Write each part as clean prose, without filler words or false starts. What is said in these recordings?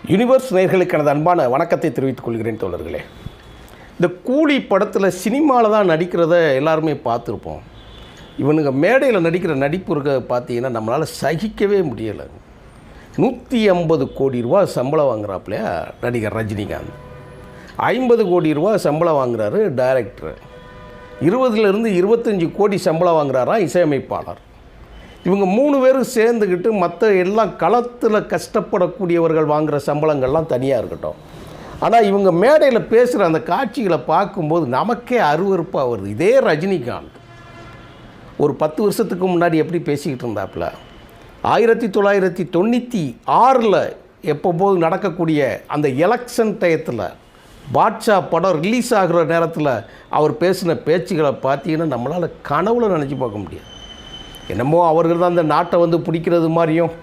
Universe நேயர்களுக்கு எனது அன்பான வணக்கத்தை தெரிவித்துக் கொள்கிறேன் தோழர்களே. இந்த கூலி படத்தில் சினிமாவில் தான் நடிக்கிறத எல்லாருமே பார்த்துருப்போம். இவனுங்க மேடையில் நடிக்கிற நடிப்பு இருக்க பார்த்தீங்கன்னா நம்மளால் சகிக்கவே முடியலை. 150 கோடி ரூபா சம்பளம் வாங்குறாப்புலையா நடிகர் ரஜினிகாந்த், 50 கோடி ரூபா சம்பளம் வாங்குறாரு டைரக்டர், 20லேருந்து 25 கோடி சம்பளம் வாங்குறாராம் இசையமைப்பாளர். இவங்க 3 பேரும் சேர்ந்துக்கிட்டு மற்ற எல்லாம் களத்தில் கஷ்டப்படக்கூடியவர்கள் வாங்குகிற சம்பளங்கள்லாம் தனியாக இருக்கட்டும். ஆனால் இவங்க மேடையில் பேசுகிற அந்த காட்சிகளை பார்க்கும்போது நமக்கே அருவருப்பாக வருது. இதே ரஜினிகாந்த் ஒரு 10 வருஷத்துக்கு முன்னாடி எப்படி பேசிக்கிட்டு இருந்தாப்புல, 1996 எப்போது நடக்கக்கூடிய அந்த எலெக்ஷன் டயத்தில் பாட்ஷா படம் ரிலீஸ் ஆகிற நேரத்தில் அவர் பேசின பேச்சுகளை பார்த்தீங்கன்னா நம்மளால் கனவுல நினச்சி பார்க்க முடியாது. என்னமோ அவர்கள் தான் அந்த நாட்டை பிடிக்கிறது மாதிரியும்,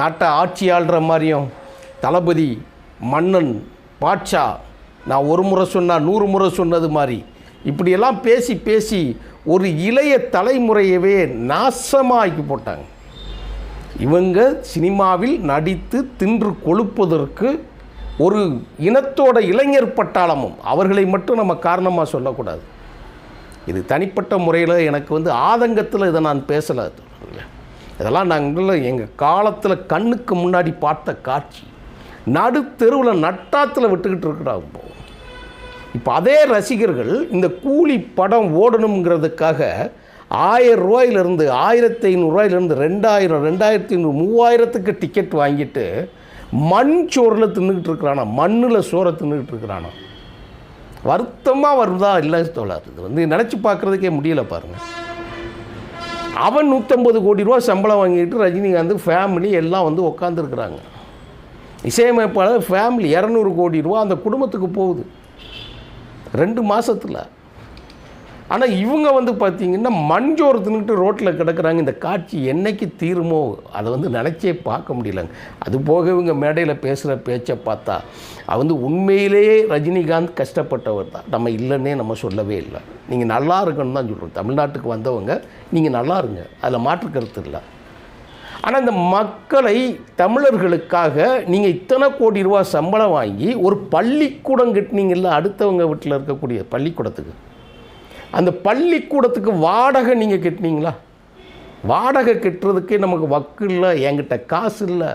நாட்டை ஆட்சி ஆள்ற மாதிரியும், தளபதி மன்னன் பாட்ஷா நான் ஒரு முறை சொன்னால் 100 முறை சொன்னது மாதிரி இப்படியெல்லாம் பேசி பேசி ஒரு இளைய தலைமுறையவே நாசமாக்கி போட்டாங்க. இவங்க சினிமாவில் நடித்து தின்று கொழுப்பதற்கு ஒரு இனத்தோட இளைஞர் பட்டாளமும், அவர்களை மட்டும் நம்ம காரணமாக சொல்லக்கூடாது. இது தனிப்பட்ட முறையில் எனக்கு ஆதங்கத்தில் இதை நான் பேசலை. இதெல்லாம் நாங்கள் எங்கள் காலத்தில் கண்ணுக்கு முன்னாடி பார்த்த காட்சி. நடுத்தெருவில் நட்டாத்தில் விட்டுக்கிட்டு இருக்கிறாங்க. இப்போ அதே ரசிகர்கள் இந்த கூலி படம் ஓடணுங்கிறதுக்காக 1000 ரூபாயிலிருந்து 1500 ரூபாயிலிருந்து 2000, 2500, 3000க்கு டிக்கெட் வாங்கிட்டு மண் சோறில் தின்னுக்கிட்டு இருக்கிறானா, மண்ணில் சோறை தின்னுக்கிட்டு இருக்கிறானா. வருத்தமாக வருதா இல்லை தோழர்? இது நினச்சி பார்க்குறதுக்கே முடியலை பாருங்கள். அவன் 150 கோடி ரூபா சம்பளம் வாங்கிட்டு ரஜினிகாந்த் ஃபேமிலி எல்லாம் உட்காந்துருக்குறாங்க. இசையமைப்பாளர் ஃபேமிலி 200 கோடி ரூபா அந்த குடும்பத்துக்கு போகுது 2 மாதத்தில். ஆனால் இவங்க பார்த்திங்கன்னா மஞ்சோறு தின்னுட்டு ரோட்டில் கிடக்கிறாங்க. இந்த காட்சி என்றைக்கு தீருமோ அதை நினச்சே பார்க்க முடியலங்க. அது போக இவங்க மேடையில் பேசுகிற பேச்சை பார்த்தா உண்மையிலேயே ரஜினிகாந்த் கஷ்டப்பட்டவர் தான். நம்ம இல்லைன்னே நம்ம சொல்லவே இல்லை. நீங்கள் நல்லா இருக்குன்னு தான் சொல்கிறோம். தமிழ்நாட்டுக்கு வந்தவங்க நீங்கள் நல்லா இருங்க, அதில் மாற்று கருத்து இல்லை. ஆனால் இந்த மக்களை, தமிழர்களுக்காக நீங்கள் இத்தனை கோடி ரூபா சம்பளம் வாங்கி ஒரு பள்ளிக்கூடம் கட்டினீங்கல்ல, அடுத்தவங்க வீட்டில் இருக்கக்கூடிய பள்ளிக்கூடத்துக்கு, அந்த பள்ளிக்கூடத்துக்கு வாடகை நீங்கள் கட்டினீங்களா? வாடகை கட்டுறதுக்கே நமக்கு வக்கு இல்லை, என்கிட்ட காசு இல்லை.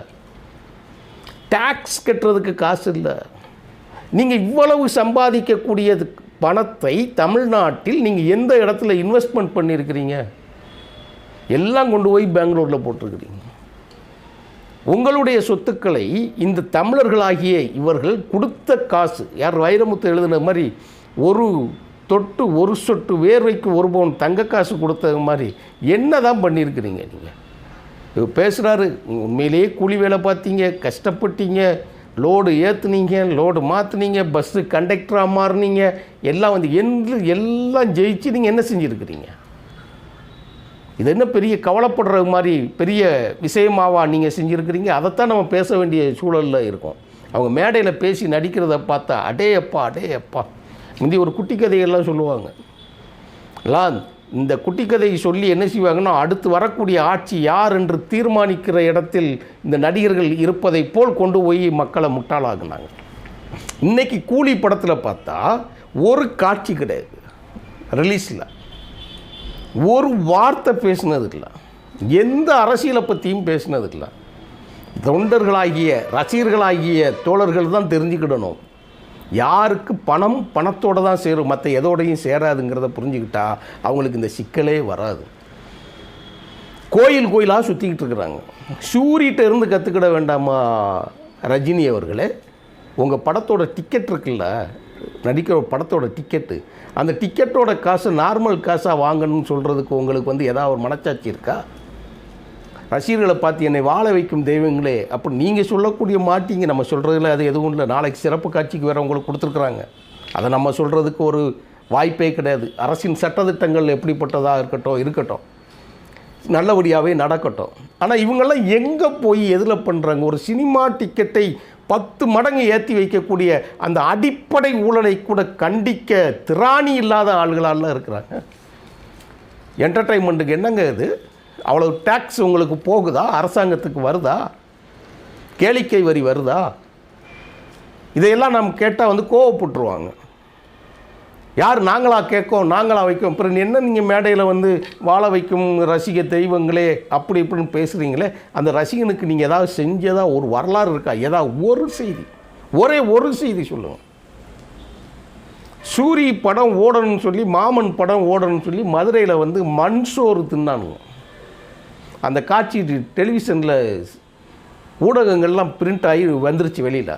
டேக்ஸ் கட்டுறதுக்கு காசு இல்லை. நீங்கள் இவ்வளவு சம்பாதிக்கக்கூடிய பணத்தை தமிழ்நாட்டில் நீங்கள் எந்த இடத்துல இன்வெஸ்ட்மெண்ட் பண்ணியிருக்கிறீங்க? எல்லாம் கொண்டு போய் பெங்களூரில் போட்டிருக்கிறீங்க. உங்களுடைய சொத்துக்களை இந்த தமிழர்களாகிய இவர்கள் கொடுத்த காசு, யார் வைரமுத்து எழுதுன மாதிரி ஒரு தொட்டு ஒரு சொட்டு வேர்வைக்கு ஒரு பவுன் தங்க காசு கொடுத்தது மாதிரி என்ன தான் பண்ணியிருக்கிறீங்க நீங்கள்? பேசுகிறாரு, உண்மையிலேயே கூலி வேலை பார்த்தீங்க, கஷ்டப்பட்டீங்க, லோடு ஏற்றுனீங்க, லோடு மாற்றுனீங்க, பஸ்ஸு கண்டக்டராக மாறினீங்க, எல்லாம் எல்லாம் ஜெயிச்சு நீங்கள் என்ன செஞ்சுருக்கிறீங்க? இது என்ன பெரிய கவலைப்படுற மாதிரி பெரிய விஷயமாவா நீங்கள் செஞ்சுருக்கிறீங்க? அதைத்தான் நம்ம பேச வேண்டிய சூழலில் இருக்கோம். அவங்க மேடையில் பேசி நடிக்கிறத பார்த்தா அடே அப்பா. முந்தி ஒரு குட்டி கதையெல்லாம் சொல்லுவாங்க. எல்லாம் இந்த குட்டி கதையை சொல்லி என்ன செய்வாங்கன்னா, அடுத்து வரக்கூடிய ஆட்சி யார் என்று தீர்மானிக்கிற இடத்தில் இந்த நடிகர்கள் இருப்பதை போல் கொண்டு போய் மக்களை முட்டாளாக்குனாங்க. இன்றைக்கி கூலி படத்தில் பார்த்தா ஒரு காட்சி கிடையாது, ரிலீஸில் ஒரு வார்த்தை பேசினது இல்லை, எந்த அரசியலை பற்றியும் பேசினது இல்லை. தொண்டர்களாகிய ரசிகர்களாகிய தோழர்கள் தான் தெரிஞ்சுக்கிடணும், யாருக்கு பணம் பணத்தோடு தான் சேரும், மற்ற எதோடையும் சேராதுங்கிறத புரிஞ்சுக்கிட்டா அவங்களுக்கு இந்த சிக்கலே வராது. கோயிலாக சுற்றிக்கிட்டு இருக்கிறாங்க. சூரிட்ட இருந்து கற்றுக்கிட வேண்டாமா ரஜினி அவர்களே? உங்கள் படத்தோட டிக்கெட் இருக்குல்ல, நடிக்கிற படத்தோட டிக்கெட்டு, அந்த டிக்கெட்டோட காசு நார்மல் காசாக வாங்கணும்னு சொல்கிறதுக்கு உங்களுக்கு ஏதாவது ஒரு மனச்சாட்சி இருக்கா? ரசிகர்களை பார்த்து என்னை வாழ வைக்கும் தெய்வங்களே அப்படி நீங்கள் சொல்லக்கூடிய மாட்டிங்க. நம்ம சொல்கிறதுல அது எதுவும் இல்லை. நாளைக்கு சிறப்பு காட்சிக்கு வேறு உங்களுக்கு கொடுத்துருக்குறாங்க, அதை நம்ம சொல்கிறதுக்கு ஒரு வாய்ப்பே கிடையாது. அரசின் சட்டத்திட்டங்கள் எப்படிப்பட்டதாக இருக்கட்டும், நல்லபடியாகவே நடக்கட்டும். ஆனால் இவங்கெல்லாம் எங்கே போய் எதில் பண்ணுறாங்க? ஒரு சினிமா டிக்கெட்டை 10 மடங்கு ஏற்றி வைக்கக்கூடிய அந்த அடிப்படை ஊழலை கூட கண்டிக்க திராணி இல்லாத ஆள்களால் இருக்கிறாங்க. என்டர்டைன்மெண்ட்டுக்கு என்னங்க இது? அவ்வளோ டேக்ஸ் உங்களுக்கு போகுதா? அரசாங்கத்துக்கு வருதா? கேளிக்கை வரி வருதா? இதையெல்லாம் நம்ம கேட்டால் வந்து கோவப்பட்டுருவாங்க. யார் நாங்களா கேட்கோம், நாங்களா வைக்கோம், அப்புறம் என்ன நீங்கள் மேடையில் வந்து வாழ வைக்கும் ரசிக தெய்வங்களே அப்படி இப்படின்னு பேசுகிறீங்களே, அந்த ரசிகனுக்கு நீங்கள் ஏதாவது செஞ்சதாக ஒரு வரலாறு இருக்கா? ஏதாவது ஒரு செய்தி, ஒரே ஒரு செய்தி சொல்லுங்கள். சூரி படம் ஓடணும்னு சொல்லி, மாமன் படம் ஓடணும்னு சொல்லி மதுரையில் வந்து மண் சோறு தின்னானுங்க. அந்த காட்சி டெலிவிஷனில் ஊடகங்கள்லாம் பிரிண்ட் ஆகி வந்துருச்சு, வெளியில்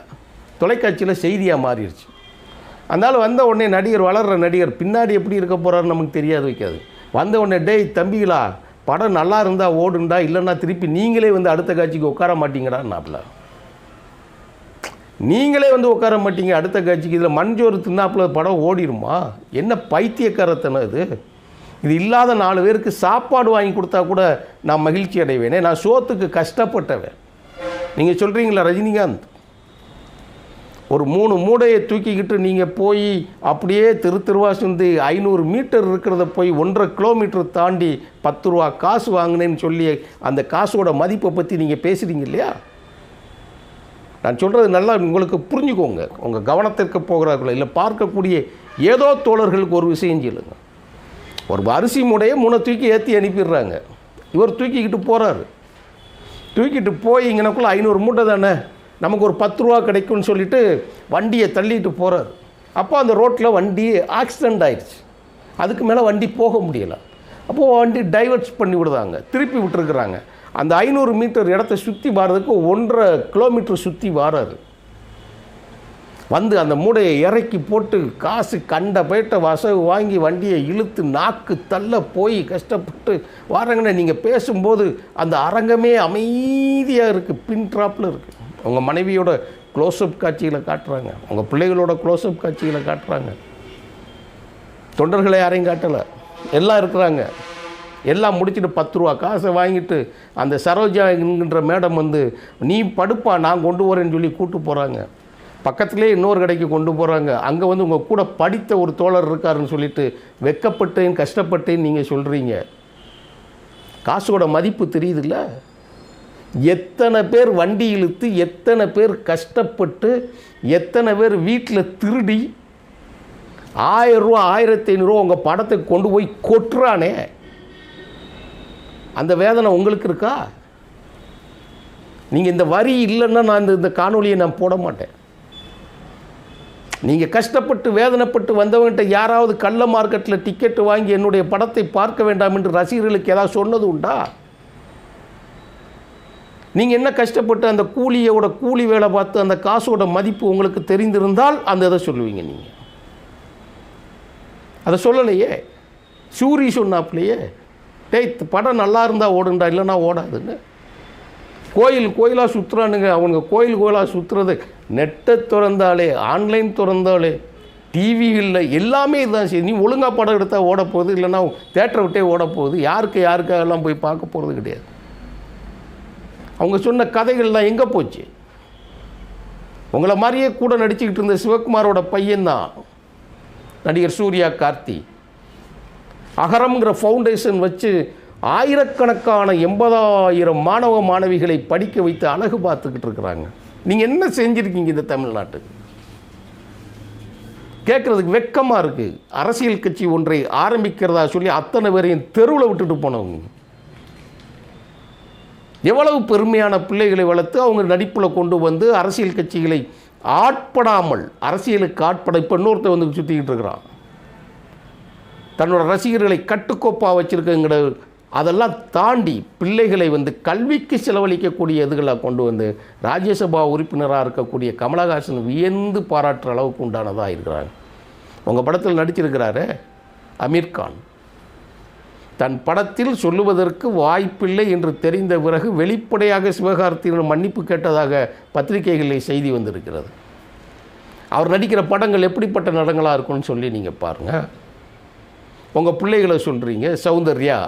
தொலைக்காட்சியில் செய்தியாக மாறிடுச்சு. அதனால் வந்த உடனே நடிகர், வளர்கிற நடிகர் பின்னாடி எப்படி இருக்க போகிறாருன்னு நமக்கு தெரியாது, வைக்காது. வந்த உடனே டேய் தம்பிகளா, படம் நல்லா இருந்தால் ஓடுண்டா, இல்லைன்னா திருப்பி நீங்களே வந்து அடுத்த காட்சிக்கு உட்கார மாட்டீங்கடான்னாப்ல. நீங்களே வந்து உட்கார மாட்டீங்க அடுத்த காட்சிக்கு, இதில் மஞ்சோறு தின்னாப்புல படம் ஓடிடுமா? என்ன பைத்தியக்காரத்தனை இது? இது இல்லாத 4 பேருக்கு சாப்பாடு வாங்கி கொடுத்தா கூட நான் மகிழ்ச்சி அடைவேனே. நான் சோத்துக்கு கஷ்டப்பட்டவன். நீங்கள் சொல்கிறீங்களா ரஜினிகாந்த், ஒரு 3 மூடையை தூக்கிக்கிட்டு நீங்கள் போய் அப்படியே தெருவா சுற்றி 500 மீட்டர் இருக்கிறத போய் 1.5 கிலோமீட்டர் தாண்டி 10 ரூபா காசு வாங்கினேன்னு சொல்லி அந்த காசோட மதிப்பை பற்றி நீங்கள் பேசுகிறீங்க இல்லையா? நான் சொல்கிறது நல்லா உங்களுக்கு புரிஞ்சுக்கோங்க. உங்கள் கவனத்திற்கு போகிறார்களோ இல்லை பார்க்கக்கூடிய ஏதோ தோழர்களுக்கு ஒரு விஷயம் சொல்லுங்க. ஒரு அரிசி மூடையை 3 தூக்கி ஏற்றி அனுப்பிடுறாங்க. இவர் தூக்கிக்கிட்டு போகிறாரு. தூக்கிட்டு போய் இங்கனக்குள்ளே 500 மூட்டை தானே, நமக்கு ஒரு 10 ரூபா கிடைக்கும்னு சொல்லிட்டு வண்டியை தள்ளிட்டு போகிறார். அப்போ அந்த ரோட்டில் வண்டி ஆக்சிடெண்ட் ஆயிடுச்சு. அதுக்கு மேலே வண்டி போக முடியலை. அப்போது வண்டி டைவர்ட்ஸ் பண்ணி விடுதாங்க, திருப்பி விட்டுருக்குறாங்க. அந்த 500 மீட்டர் இடத்த சுற்றி வாரதுக்கு 1.5 கிலோமீட்டர் சுற்றி வாராரு. வந்து அந்த மூடையை இறக்கி போட்டு காசு கண்ட போயிட்ட வசவு வாங்கி வண்டியை இழுத்து நாக்கு தள்ள போய் கஷ்டப்பட்டு வாரங்கன்னு நீங்கள் பேசும்போது அந்த அரங்கமே அமைதியாக இருக்குது, பின் ட்ராப்பில் இருக்குது. உங்கள் மனைவியோட க்ளோஸ்அப் காட்சிகளை காட்டுறாங்க, உங்கள் பிள்ளைகளோட க்ளோஸ்அப் காட்சிகளை காட்டுறாங்க. தொண்டர்களை யாரையும் காட்டலை, எல்லாம் இருக்கிறாங்க. எல்லாம் முடிச்சுட்டு 10 ரூபா காசை வாங்கிட்டு அந்த சரோஜா என்கின்ற மேடம் வந்து நீ படுப்பா நான் கொண்டு வரேன்னு சொல்லி கூப்பிட்டு போகிறாங்க. பக்கத்துலேயே இன்னொரு கடைக்கு கொண்டு போகிறாங்க. அங்கே வந்து உங்கள் கூட படித்த ஒரு தோழர் இருக்காருன்னு சொல்லிட்டு வெக்கப்பட்டேன் கஷ்டப்பட்டேன்னு நீங்கள் சொல்கிறீங்க. காசோட மதிப்பு தெரியுதுல்ல? எத்தனை பேர் வண்டி இழுத்து, எத்தனை பேர் கஷ்டப்பட்டு, எத்தனை பேர் வீட்டில் திருடி 1000 ரூபா 1500 ரூபா உங்கள் படத்தை கொண்டு போய் கொட்டுறானே, அந்த வேதனை உங்களுக்கு இருக்கா? நீங்கள் இந்த வரி இல்லைன்னா நான் இந்த காணொலியை நான் போட மாட்டேன். நீங்கள் கஷ்டப்பட்டு வேதனைப்பட்டு வந்தவங்ககிட்ட யாராவது கள்ள மார்க்கெட்டில் டிக்கெட்டு வாங்கி என்னுடைய படத்தை பார்க்க வேண்டாம் என்று ரசிகர்களுக்கு ஏதாவது சொன்னது உண்டா? நீங்கள் என்ன கஷ்டப்பட்டு அந்த கூலி வேலை பார்த்து அந்த காசோட மதிப்பு உங்களுக்கு தெரிந்திருந்தால் அந்த இதை சொல்லுவீங்க. நீங்கள் அதை சொல்லலையே. சூரி சொன்னாப்லையே, டேய் படம் நல்லா இருந்தால் ஓடுண்டா, இல்லைன்னா ஓடாதுன்னு. கோயிலாக சுற்றுறானுங்க. அவங்க கோயிலாக சுற்றுறது நெட்டை திறந்தாலே, ஆன்லைன் திறந்தாலே, டிவிகளில் எல்லாமே இதுதான் சரி. நீ ஒழுங்காக படம் எடுத்தால் ஓடப்போகுது, இல்லைன்னா தேட்டரை விட்டே ஓடப்போகுது. யாருக்காகலாம் போய் பார்க்க போகிறது கிடையாது. அவங்க சொன்ன கதைகள்லாம் எங்கே போச்சு? உங்களை மாதிரியே கூட நடிச்சுக்கிட்டு இருந்த சிவகுமாரோட பையன்தான் நடிகர் சூர்யா கார்த்தி. அகரம்ங்கிற ஃபவுண்டேஷன் வச்சு ஆயிரக்கணக்கான 80,000 மாணவ மாணவிகளை படிக்க வைத்து அழகு பார்த்துக்கிட்டு இருக்கிறாங்க. நீங்கள் என்ன செஞ்சுருக்கீங்க இந்த தமிழ்நாட்டுக்கு? கேட்குறதுக்கு வெக்கமாக இருக்குது. அரசியல் கட்சி ஒன்றை ஆரம்பிக்கிறதா சொல்லி அத்தனை பேரையும் தெருவில் விட்டுட்டு போனவங்க. எவ்வளவு பெருமையான பிள்ளைகளை வளர்த்து அவங்க நடிப்பில் கொண்டு வந்து அரசியல் கட்சிகளை ஆட்படாமல், அரசியலுக்கு ஆட்பட இப்போ இன்னொருத்த வந்து சுற்றிக்கிட்டு இருக்கிறான். தன்னோட ரசிகர்களை கட்டுக்கோப்பாக வச்சுருக்கங்கிற அதெல்லாம் தாண்டி பிள்ளைகளை வந்து கல்விக்கு செலவழிக்கக்கூடிய இதுகளை கொண்டு வந்து ராஜ்யசபா உறுப்பினராக இருக்கக்கூடிய கமலஹாசன் வியந்து பாராட்டுற அளவுக்கு உண்டானதாக இருக்கிறாங்க. உங்கள் படத்தில் நடிச்சிருக்கிறாரு அமீர்கான். தன் படத்தில் சொல்லுவதற்கு வாய்ப்பில்லை என்று தெரிந்த பிறகு வெளிப்படையாக சிவகார்த்தியின் மன்னிப்பு கேட்டதாக பத்திரிகைகளில் செய்தி வந்திருக்கிறது. அவர் நடிக்கிற படங்கள் எப்படிப்பட்ட நடங்களாக இருக்குன்னு சொல்லி நீங்கள் பாருங்கள். உங்கள் பிள்ளைகளை சொல்கிறீங்க, சௌந்தர்யா,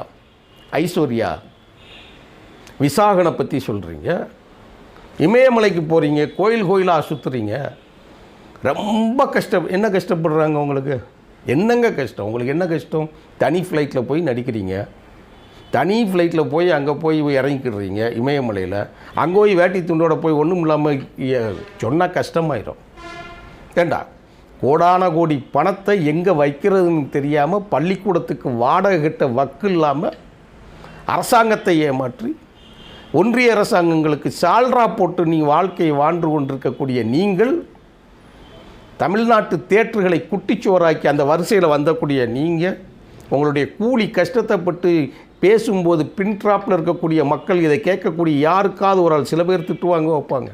ஐஸ்வர்யா, விசாகனை பற்றி சொல்கிறீங்க, இமயமலைக்கு போகிறீங்க, கோயிலாக சுற்றுறீங்க. ரொம்ப கஷ்டம். என்ன கஷ்டப்படுறாங்க உங்களுக்கு? என்னங்க கஷ்டம்? உங்களுக்கு என்ன கஷ்டம்? தனி ஃப்ளைட்டில் போய் நடிக்கிறீங்க, தனி ஃப்ளைட்டில் போய் அங்கே போய் இறங்கிக்கிடுறீங்க இமயமலையில். அங்கே போய் வேட்டி துண்டோட போய் ஒன்றும் இல்லாமல் சொன்னால் கஷ்டமாயிடும். ஏண்டா கோடான கோடி பணத்தை எங்கே வைக்கிறதுன்னு தெரியாமல் பள்ளிக்கூடத்துக்கு வாடகை கிட்ட வக்கு இல்லாமல் அரசாங்கத்தை ஏமாற்றி ஒன்றிய அரசாங்கங்களுக்கு சால்ரா போட்டு நீ வாழ்க்கையை வாழ்ந்து கொண்டிருக்கக்கூடிய நீங்கள், தமிழ்நாட்டு தேட்டர்களை குட்டிச்சோறாக்கி அந்த வரிசையில் வந்தக்கூடிய நீங்கள், உங்களுடைய கூலி கஷ்டத்தைப்பட்டு பேசும்போது பின்ட்ராப்பில் இருக்கக்கூடிய மக்கள் இதை கேட்கக்கூடிய யாருக்காவது ஒரு ஆள், சில பேர் திட்டுவாங்க வைப்பாங்க.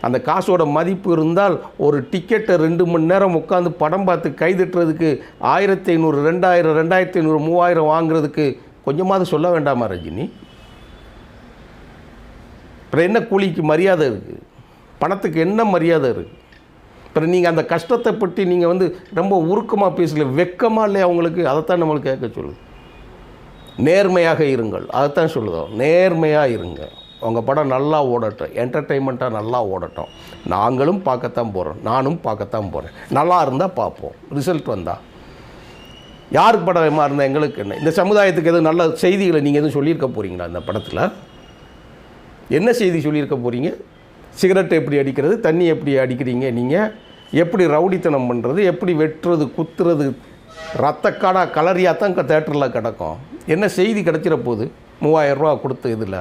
அந்த காசோட மதிப்பு இருந்தால் ஒரு டிக்கெட்டை 2 மணி நேரம் உட்காந்து படம் பார்த்து கைதட்டுறதுக்கு 1500, 2000, 2500, 3000 வாங்குறதுக்கு கொஞ்சமாவது சொல்ல வேண்டாமா ரஜினி? அப்புறம் என்ன கூலிக்கு மரியாதை இருக்குது? பணத்துக்கு என்ன மரியாதை இருக்குது? அப்புறம் நீங்கள் அந்த கஷ்டத்தை பற்றி நீங்கள் ரொம்ப உருக்கமாக பேசல, வெக்கமாக இல்லையா அவங்களுக்கு? அதைத்தான் நம்மளுக்கு கேட்க சொல்லுது. நேர்மையாக இருங்கள், அதைத்தான் சொல்லுதோம். நேர்மையாக இருங்க. உங்கள் படம் நல்லா ஓடட்டும், என்டர்டெயின்மெண்ட்டாக நல்லா ஓடட்டும். நாங்களும் பார்க்கத்தான் போகிறோம், நானும் பார்க்கத்தான் போகிறேன். நல்லா இருந்தால் பார்ப்போம், ரிசல்ட் வந்தால். யாருக்கு படமாக இருந்தால் எங்களுக்கு என்ன? இந்த சமுதாயத்துக்கு எதுவும் நல்ல செய்திகளை நீங்கள் எதுவும் சொல்லியிருக்க போகிறீங்களா? இந்த படத்தில் என்ன செய்தி சொல்லியிருக்க போகிறீங்க? சிகரெட் எப்படி அடிக்கிறது, தண்ணி எப்படி அடிக்கிறீங்க, நீங்கள் எப்படி ரவுடித்தனம் பண்ணுறது, எப்படி வெட்டுறது, குத்துறது, ரத்தக்காடாக கலரியாக தான் தேட்டரில் கிடக்கும். என்ன செய்தி கிடச்சிட போகுது 3000 ரூபா கொடுத்து? இதில்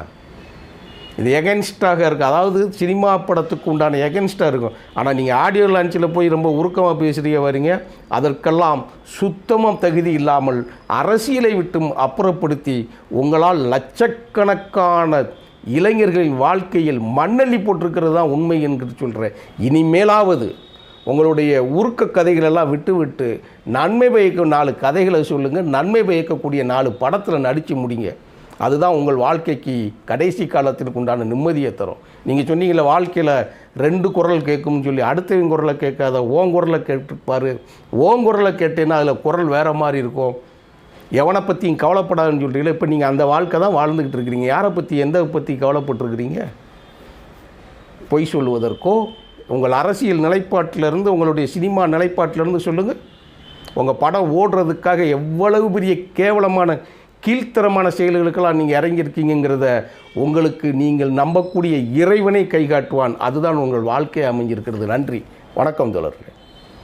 இது எகென்ஸ்டாக இருக்குது. அதாவது சினிமா படத்துக்கு உண்டான எகென்ஸ்டாக இருக்கும். ஆனால் நீங்கள் ஆடியோ லான்ச்சில் போய் ரொம்ப உருக்கமாக பேசுகிறீங்க வரீங்க. அதற்கெல்லாம் சுத்தமாக தகுதி இல்லாமல் அரசியலை விட்டும் அப்புறப்படுத்தி உங்களால் லட்சக்கணக்கான இளைஞர்களின் வாழ்க்கையில் மண்ணள்ளி போட்டிருக்கிறது தான் உண்மை என்று சொல்கிறேன். இனிமேலாவது உங்களுடைய உருக்க கதைகளெல்லாம் விட்டு நன்மை பயக்கும் 4 கதைகளை சொல்லுங்கள். நன்மை பயக்கக்கூடிய 4 படத்தில் நடித்து முடிங்க. அதுதான் உங்கள் வாழ்க்கைக்கு கடைசி காலத்திற்கு உண்டான நிம்மதியை தரும். நீங்கள் சொன்னீங்களே வாழ்க்கையில் 2 குரல் கேட்கும்னு சொல்லி, அடுத்தவங்க குரலை கேட்காத ஓன் குரலை கேட்டுப்பார். ஓன் குரலை கேட்டேன்னா அதில் குரல் வேறு மாதிரி இருக்கும். எவனை பற்றியும் கவலைப்படாதுன்னு சொல்கிறீங்களே. இப்போ நீங்கள் அந்த வாழ்க்கை தான் வாழ்ந்துக்கிட்டு இருக்கிறீங்க. யாரை பற்றி, எந்த பற்றி கவலைப்பட்டுருக்கிறீங்க? பொய் சொல்லுவதற்கோ உங்கள் அரசியல் நிலைப்பாட்டிலிருந்து, உங்களுடைய சினிமா நிலைப்பாட்டிலிருந்து சொல்லுங்கள். உங்கள் படம் ஓடுறதுக்காக எவ்வளவு பெரிய கேவலமான கீழ்த்தரமான செயல்களுக்கெல்லாம் நீங்கள் இறங்கியிருக்கீங்கிறத உங்களுக்கு நீங்கள் நம்பக்கூடிய இறைவனை கைகாட்டுவான். அதுதான் உங்கள் வாழ்க்கை அமைஞ்சிருக்கிறது. நன்றி, வணக்கம் தோழர்களே.